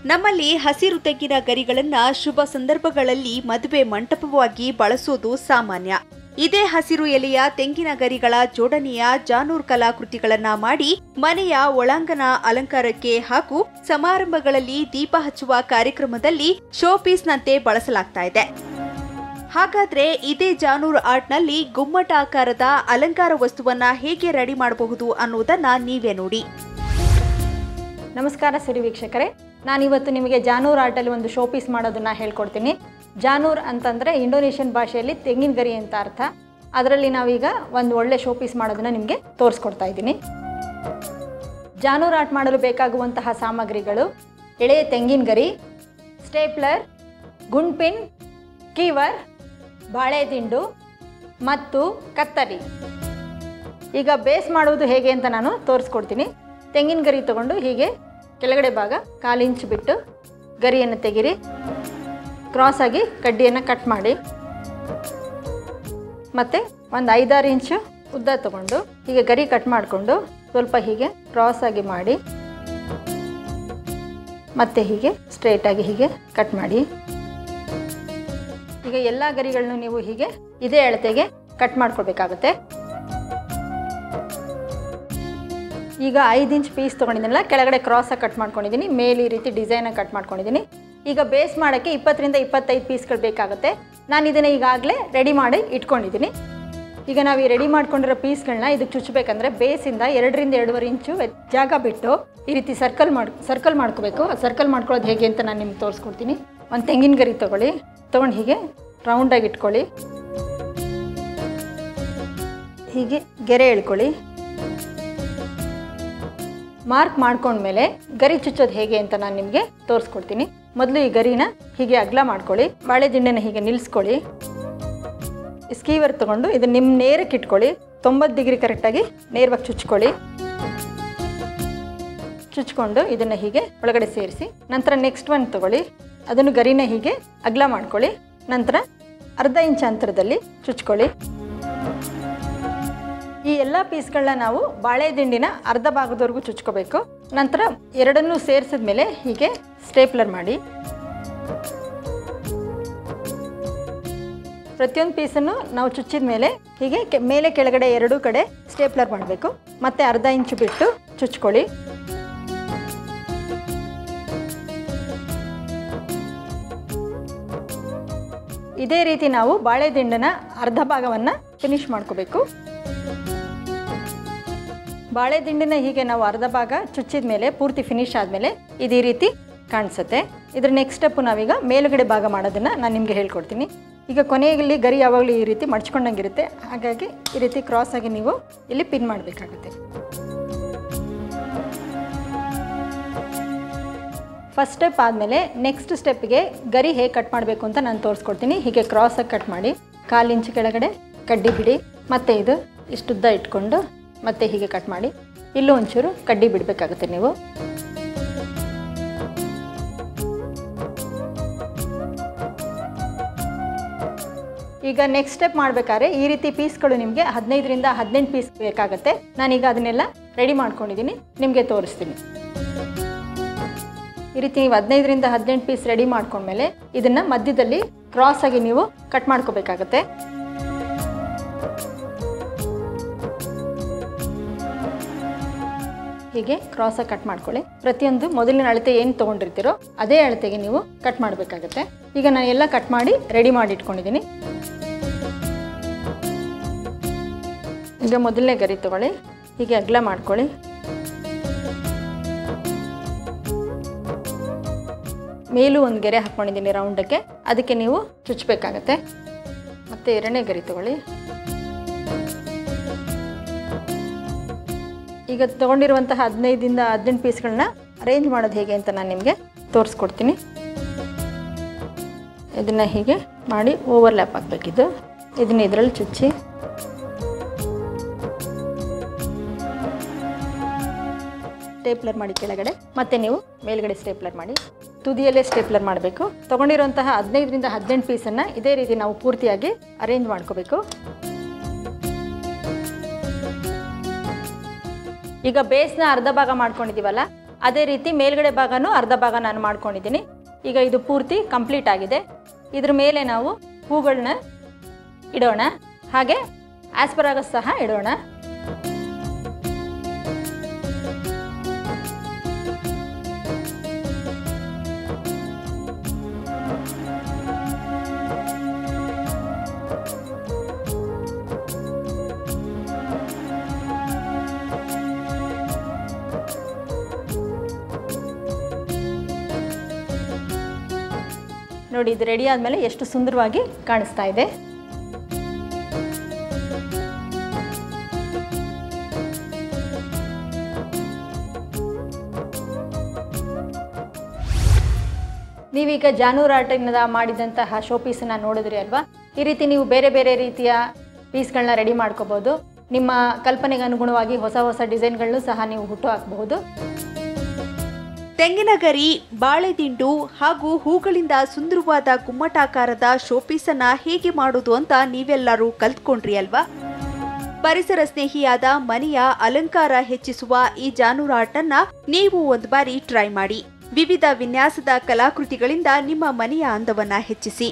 ನಮ್ಮಲ್ಲಿ ಹಸಿರು ತೆಂಗಿನ ಗರಿಗಳನ್ನ ಶುಭ ಸಂದರ್ಭಗಳಲ್ಲಿ ಮದುವೆ ಮಂಟಪವಾಗಿ ಬಳಸೋದು ಸಾಮಾನ್ಯ. ಇದೇ ಹಸಿರು ಎಲೆಯ ತೆಂಗಿನ ಗರಿಗಳ ಜೋಡಣೆಯ ಜಾನೂರ್ ಕಲಾಕೃತಿಗಳನ್ನ ಮಾಡಿ ಮನೆಯ ಒಳಾಂಗಣ ಅಲಂಕಾರಕ್ಕೆ ಹಾಗೂ ಸಮಾರಂಭಗಳಲ್ಲಿ ದೀಪ ಹಚ್ಚುವ ಕಾರ್ಯಕ್ರಮದಲ್ಲಿ ಶೋ ಪೀಸ್ನಂತೆ ಬಳಸಲಾಗ್ತಾ ಇದೆ. ಹಾಗಾದ್ರೆ ಇದೇ ಜಾನೂರ್ ಆರ್ಟ್ನಲ್ಲಿ ಗುಮ್ಮಟ ಆಕಾರದ ಅಲಂಕಾರ ವಸ್ತುವನ್ನ ಹೇಗೆ ರೆಡಿ ಮಾಡಬಹುದು ಅನ್ನೋದನ್ನ ನೀವೇ ನೋಡಿ. ನಮಸ್ಕಾರ ಸಿರಿ ವೀಕ್ಷಕರೇ, ನಾನಿವತ್ತು ನಿಮಗೆ ಜಾನೂರ್ ಆರ್ಟಲ್ಲಿ ಒಂದು ಶೋ ಪೀಸ್ ಮಾಡೋದನ್ನ ಹೇಳ್ಕೊಡ್ತೀನಿ. ಜಾನೂರ್ ಅಂತಂದರೆ ಇಂಡೋನೇಷಿಯನ್ ಭಾಷೆಯಲ್ಲಿ ತೆಂಗಿನ ಗರಿ ಅಂತ ಅರ್ಥ. ಅದರಲ್ಲಿ ನಾವೀಗ ಒಂದು ಒಳ್ಳೆ ಶೋ ಪೀಸ್ ಮಾಡೋದನ್ನ ನಿಮಗೆ ತೋರಿಸ್ಕೊಡ್ತಾ ಇದ್ದೀನಿ. ಜಾನೂರ್ ಆರ್ಟ್ ಮಾಡಲು ಬೇಕಾಗುವಂತಹ ಸಾಮಗ್ರಿಗಳು: ಎಳೆಯ ತೆಂಗಿನ ಗರಿ, ಸ್ಟೇಪ್ಲರ್, ಗುಂಡ್ಪಿನ್, ಕೀವರ್, ಬಾಳೆದಿಂಡು ಮತ್ತು ಕತ್ತರಿ. ಈಗ ಬೇಸ್ ಮಾಡುವುದು ಹೇಗೆ ಅಂತ ನಾನು ತೋರಿಸ್ಕೊಡ್ತೀನಿ. ತೆಂಗಿನ ಗರಿ ತಗೊಂಡು ಹೀಗೆ ಕೆಳಗಡೆ ಭಾಗ 1/4 ಇಂಚ್ ಬಿಟ್ಟು ಗರಿಯನ್ನು ತೆಗಿರಿ. ಕ್ರಾಸ್ ಆಗಿ ಕಡ್ಡಿಯನ್ನು ಕಟ್ ಮಾಡಿ, ಮತ್ತು ಒಂದು 5-6 ಇಂಚು ಉದ್ದ ತಗೊಂಡು ಹೀಗೆ ಗರಿ ಕಟ್ ಮಾಡಿಕೊಂಡು ಸ್ವಲ್ಪ ಹೀಗೆ ಕ್ರಾಸ್ ಆಗಿ ಮಾಡಿ, ಮತ್ತೆ ಹೀಗೆ ಸ್ಟ್ರೇಟಾಗಿ ಹೀಗೆ ಕಟ್ ಮಾಡಿ. ಈಗ ಎಲ್ಲ ಗರಿಗಳನ್ನು ನೀವು ಹೀಗೆ ಇದೇ ಅಳತೆಗೆ ಕಟ್ ಮಾಡ್ಕೊಳ್ಬೇಕಾಗುತ್ತೆ. ಈಗ 5 ಇಂಚ್ ಪೀಸ್ ತೊಗೊಂಡಿದ್ದೀನಲ್ಲ, ಕೆಳಗಡೆ ಕ್ರಾಸಾಗಿ ಕಟ್ ಮಾಡ್ಕೊಂಡಿದ್ದೀನಿ, ಮೇಲೆ ಈ ರೀತಿ ಡಿಸೈನಾಗಿ ಕಟ್ ಮಾಡ್ಕೊಂಡಿದ್ದೀನಿ. ಈಗ ಬೇಸ್ ಮಾಡೋಕ್ಕೆ 20-25 ಪೀಸ್ಗಳು ಬೇಕಾಗುತ್ತೆ. ನಾನು ಇದನ್ನು ಈಗಾಗಲೇ ರೆಡಿ ಮಾಡಿ ಇಟ್ಕೊಂಡಿದ್ದೀನಿ. ಈಗ ನಾವು ಈ ರೆಡಿ ಮಾಡ್ಕೊಂಡಿರೋ ಪೀಸ್ಗಳನ್ನ ಇದಕ್ಕೆ ಚುಚ್ಚಬೇಕಂದ್ರೆ ಬೇಸಿಂದ 2-2.5 ಇಂಚು ಜಾಗ ಬಿಟ್ಟು ಈ ರೀತಿ ಸರ್ಕಲ್ ಮಾಡ್ಕೋಬೇಕು. ಸರ್ಕಲ್ ಮಾಡ್ಕೊಳ್ಳೋದು ಹೇಗೆ ಅಂತ ನಾನು ನಿಮ್ಗೆ ತೋರಿಸ್ಕೊಡ್ತೀನಿ. ಒಂದು ತೆಂಗಿನ ಗರಿ ತೊಗೊಂಡು ಹೀಗೆ ರೌಂಡಾಗಿ ಇಟ್ಕೊಳ್ಳಿ. ಹೀಗೆ ಗೆರೆ ಎಳ್ಕೊಳ್ಳಿ. ಮಾರ್ಕ್ ಮಾಡ್ಕೊಂಡ್ಮೇಲೆ ಗರಿ ಚುಚ್ಚೋದು ಹೇಗೆ ಅಂತ ನಾನು ನಿಮಗೆ ತೋರಿಸ್ಕೊಡ್ತೀನಿ. ಮೊದಲು ಈ ಗರಿನ ಹೀಗೆ ಅಗಲ ಮಾಡ್ಕೊಳ್ಳಿ. ಬಾಳೆದಿಂಡನ್ನು ಹೀಗೆ ನಿಲ್ಲಿಸ್ಕೊಳ್ಳಿ. ಸ್ಕೀವರ್ ತೊಗೊಂಡು ಇದನ್ನು ನಿಮ್ಮ ನೇರಕ್ಕೆ ಇಟ್ಕೊಳ್ಳಿ. 90 ಡಿಗ್ರಿ ಕರೆಕ್ಟಾಗಿ ನೇರವಾಗಿ ಚುಚ್ಕೊಳ್ಳಿ. ಚುಚ್ಕೊಂಡು ಇದನ್ನು ಹೀಗೆ ಒಳಗಡೆ ಸೇರಿಸಿ, ನಂತರ ನೆಕ್ಸ್ಟ್ ಒನ್ ತೊಗೊಳ್ಳಿ. ಅದನ್ನು ಗರಿನ ಹೀಗೆ ಅಗಲ ಮಾಡ್ಕೊಳ್ಳಿ. ನಂತರ 1/2 ಇಂಚ್ ಅಂತರದಲ್ಲಿ ಚುಚ್ಕೊಳ್ಳಿ. ಈ ಎಲ್ಲ ಪೀಸ್ಗಳನ್ನ ನಾವು ಬಾಳೆದಿಂಡಿನ ಅರ್ಧ ಭಾಗದವರೆಗೂ ಚುಚ್ಕೋಬೇಕು. ನಂತರ ಎರಡನ್ನೂ ಸೇರಿಸಿದ ಮೇಲೆ ಹೀಗೆ ಸ್ಟೇಪ್ಲರ್ ಮಾಡಿ. ಪ್ರತಿಯೊಂದು ಪೀಸನ್ನು ನಾವು ಚುಚ್ಚಿದ ಮೇಲೆ ಹೀಗೆ ಮೇಲೆ ಕೆಳಗಡೆ ಎರಡೂ ಕಡೆ ಸ್ಟೇಪ್ಲರ್ ಮಾಡಬೇಕು. ಮತ್ತೆ 1/2 ಇಂಚು ಬಿಟ್ಟು ಚುಚ್ಕೊಳ್ಳಿ. ಇದೇ ರೀತಿ ನಾವು ಬಾಳೆದಿಂಡನ ಅರ್ಧ ಭಾಗವನ್ನು ಫಿನಿಶ್ ಮಾಡ್ಕೋಬೇಕು. ಬಾಳೆದಿಂಡಿನ ಹೀಗೆ ನಾವು ಅರ್ಧ ಭಾಗ ಚುಚ್ಚಿದ ಮೇಲೆ ಪೂರ್ತಿ ಫಿನಿಶ್ ಆದಮೇಲೆ ಇದೇ ರೀತಿ ಕಾಣಿಸುತ್ತೆ. ಇದರ ನೆಕ್ಸ್ಟ್ ಸ್ಟೆಪ್ಪು ನಾವೀಗ ಮೇಲುಗಡೆ ಭಾಗ ಮಾಡೋದನ್ನು ನಾನು ನಿಮಗೆ ಹೇಳ್ಕೊಡ್ತೀನಿ. ಈಗ ಕೊನೆಯಲ್ಲಿ ಗರಿ ಯಾವಾಗಲೂ ಈ ರೀತಿ ಮಡ್ಚ್ಕೊಂಡಂಗಿರುತ್ತೆ. ಹಾಗಾಗಿ ಈ ರೀತಿ ಕ್ರಾಸ್ ಆಗಿ ನೀವು ಇಲ್ಲಿ ಪಿನ್ ಮಾಡಬೇಕಾಗುತ್ತೆ. ಫಸ್ಟ್ ಸ್ಟೆಪ್ ಆದಮೇಲೆ ನೆಕ್ಸ್ಟ್ ಸ್ಟೆಪ್ಗೆ ಗರಿ ಹೇಗೆ ಕಟ್ ಮಾಡಬೇಕು ಅಂತ ನಾನು ತೋರಿಸ್ಕೊಡ್ತೀನಿ. ಹೀಗೆ ಕ್ರಾಸಾಗಿ ಕಟ್ ಮಾಡಿ 1/4 ಇಂಚ್ ಕೆಳಗಡೆ ಕಡ್ಡಿ ಬಿಡಿ. ಮತ್ತು ಇದು ಇಷ್ಟುದ್ದ ಇಟ್ಕೊಂಡು ಮತ್ತೆ ಹೀಗೆ ಕಟ್ ಮಾಡಿ. ಇಲ್ಲೂ ಒಂಚೂರು ಕಡ್ಡಿ ಬಿಡಬೇಕಾಗುತ್ತೆ ನೀವು. ಈಗ ನೆಕ್ಸ್ಟ್ ಸ್ಟೆಪ್ ಮಾಡಬೇಕಾದ್ರೆ ಈ ರೀತಿ ಪೀಸ್ಗಳು ನಿಮಗೆ 15-18 ಪೀಸ್ ಬೇಕಾಗುತ್ತೆ. ನಾನೀಗ ಅದನ್ನೆಲ್ಲ ರೆಡಿ ಮಾಡ್ಕೊಂಡಿದ್ದೀನಿ, ನಿಮಗೆ ತೋರಿಸ್ತೀನಿ. ಈ ರೀತಿ ನೀವು 15-18 ಪೀಸ್ ರೆಡಿ ಮಾಡ್ಕೊಂಡ್ಮೇಲೆ ಇದನ್ನು ಮಧ್ಯದಲ್ಲಿ ಕ್ರಾಸಾಗಿ ನೀವು ಕಟ್ ಮಾಡ್ಕೋಬೇಕಾಗತ್ತೆ. ಹೀಗೆ ಕ್ರಾಸಾಗಿ ಕಟ್ ಮಾಡ್ಕೊಳ್ಳಿ. ಪ್ರತಿಯೊಂದು ಮೊದಲಿನ ಅಳತೆ ಏನು ತೊಗೊಂಡಿರ್ತೀರೋ ಅದೇ ಅಳತೆಗೆ ನೀವು ಕಟ್ ಮಾಡಬೇಕಾಗತ್ತೆ. ಈಗ ನಾನು ಎಲ್ಲ ಕಟ್ ಮಾಡಿ ರೆಡಿ ಮಾಡಿ ಇಟ್ಕೊಂಡಿದ್ದೀನಿ. ಈಗ ಮೊದಲನೇ ಗರಿ ತೊಗೊಳ್ಳಿ, ಹೀಗೆ ಅಗಲ ಮಾಡ್ಕೊಳ್ಳಿ. ಮೇಲೂ ಒಂದು ಗೆರೆ ಹಾಕ್ಕೊಂಡಿದ್ದೀನಿ ರೌಂಡಕ್ಕೆ, ಅದಕ್ಕೆ ನೀವು ಚುಚ್ಚಬೇಕಾಗತ್ತೆ. ಮತ್ತು ಎರಡನೇ ಗರಿ ತೊಗೊಳ್ಳಿ. ಈಗ ತೊಗೊಂಡಿರುವಂತಹ 15-18 ಪೀಸ್ಗಳನ್ನ ಅರೇಂಜ್ ಮಾಡೋದು ಹೇಗೆ ಅಂತ ನಾನು ನಿಮಗೆ ತೋರಿಸ್ಕೊಡ್ತೀನಿ. ಇದನ್ನು ಹೀಗೆ ಮಾಡಿ ಓವರ್ಲ್ಯಾಪ್ ಹಾಕಬೇಕಿದ್ದು. ಇದನ್ನು ಇದರಲ್ಲಿ ಚುಚ್ಚಿ ಸ್ಟೇಪ್ಲರ್ ಮಾಡಿ ಕೆಳಗಡೆ, ಮತ್ತು ನೀವು ಮೇಲ್ಗಡೆ ಸ್ಟೇಪ್ಲರ್ ಮಾಡಿ. ತುದಿಯಲ್ಲೇ ಸ್ಟೇಪ್ಲರ್ ಮಾಡಬೇಕು. ತೊಗೊಂಡಿರುವಂತಹ 15-18 ಪೀಸನ್ನು ಇದೇ ರೀತಿ ನಾವು ಪೂರ್ತಿಯಾಗಿ ಅರೇಂಜ್ ಮಾಡ್ಕೋಬೇಕು. ಈಗ ಬೇಸ್ನ ಅರ್ಧ ಭಾಗ ಮಾಡ್ಕೊಂಡಿದ್ದೀವಲ್ಲ, ಅದೇ ರೀತಿ ಮೇಲ್ಗಡೆ ಭಾಗನೂ ಅರ್ಧ ಭಾಗ ನಾನು ಮಾಡ್ಕೊಂಡಿದ್ದೀನಿ. ಈಗ ಇದು ಪೂರ್ತಿ ಕಂಪ್ಲೀಟ್ ಆಗಿದೆ. ಇದ್ರ ಮೇಲೆ ನಾವು ಹೂಗಳನ್ನ ಇಡೋಣ, ಹಾಗೆ ಆಸ್ಪರಾಗಸ್ ಸಹ ಇಡೋಣ. ನೋಡಿ, ಇದು ರೆಡಿ ಆದಮೇಲೆ ಎಷ್ಟು ಸುಂದರವಾಗಿ ಕಾಣಿಸ್ತಾ ಇದೆ. ನೀವೀಗ ಜಾನೂರ್ ಆರ್ಟಿಂದ ಮಾಡಿದಂತಹ ಶೋ ಪೀಸನ್ನು ನೋಡಿದ್ರಿ ಅಲ್ವಾ? ಈ ರೀತಿ ನೀವು ಬೇರೆ ಬೇರೆ ರೀತಿಯ ಪೀಸ್ಗಳನ್ನ ರೆಡಿ ಮಾಡ್ಕೋಬೋದು. ನಿಮ್ಮ ಕಲ್ಪನೆಗೆ ಅನುಗುಣವಾಗಿ ಹೊಸ ಹೊಸ ಡಿಸೈನ್ಗಳನ್ನು ಸಹ ನೀವು ಹುಟ್ಟು ಹಾಕಬಹುದು. ತೆಂಗಿನ ಗರಿ, ಬಾಳೆದಿಂಡು ಹಾಗೂ ಹೂಗಳಿಂದ ಸುಂದರವಾದ ಗುಮ್ಮಟಾಕಾರದ ಶೋಪೀಸನ್ನ ಹೇಗೆ ಮಾಡೋದು ಅಂತ ನೀವೆಲ್ಲರೂ ಕಲ್ತ್ಕೊಂಡ್ರಿ ಅಲ್ವಾ? ಪರಿಸರ ಸ್ನೇಹಿಯಾದ ಮನೆಯ ಅಲಂಕಾರ ಹೆಚ್ಚಿಸುವ ಈ ಜಾನೂರ್ ಆರ್ಟ್ ಅನ್ನ ನೀವು ಒಂದು ಬಾರಿ ಟ್ರೈ ಮಾಡಿ. ವಿವಿಧ ವಿನ್ಯಾಸದ ಕಲಾಕೃತಿಗಳಿಂದ ನಿಮ್ಮ ಮನೆಯ ಅಂದವನ್ನ ಹೆಚ್ಚಿಸಿ.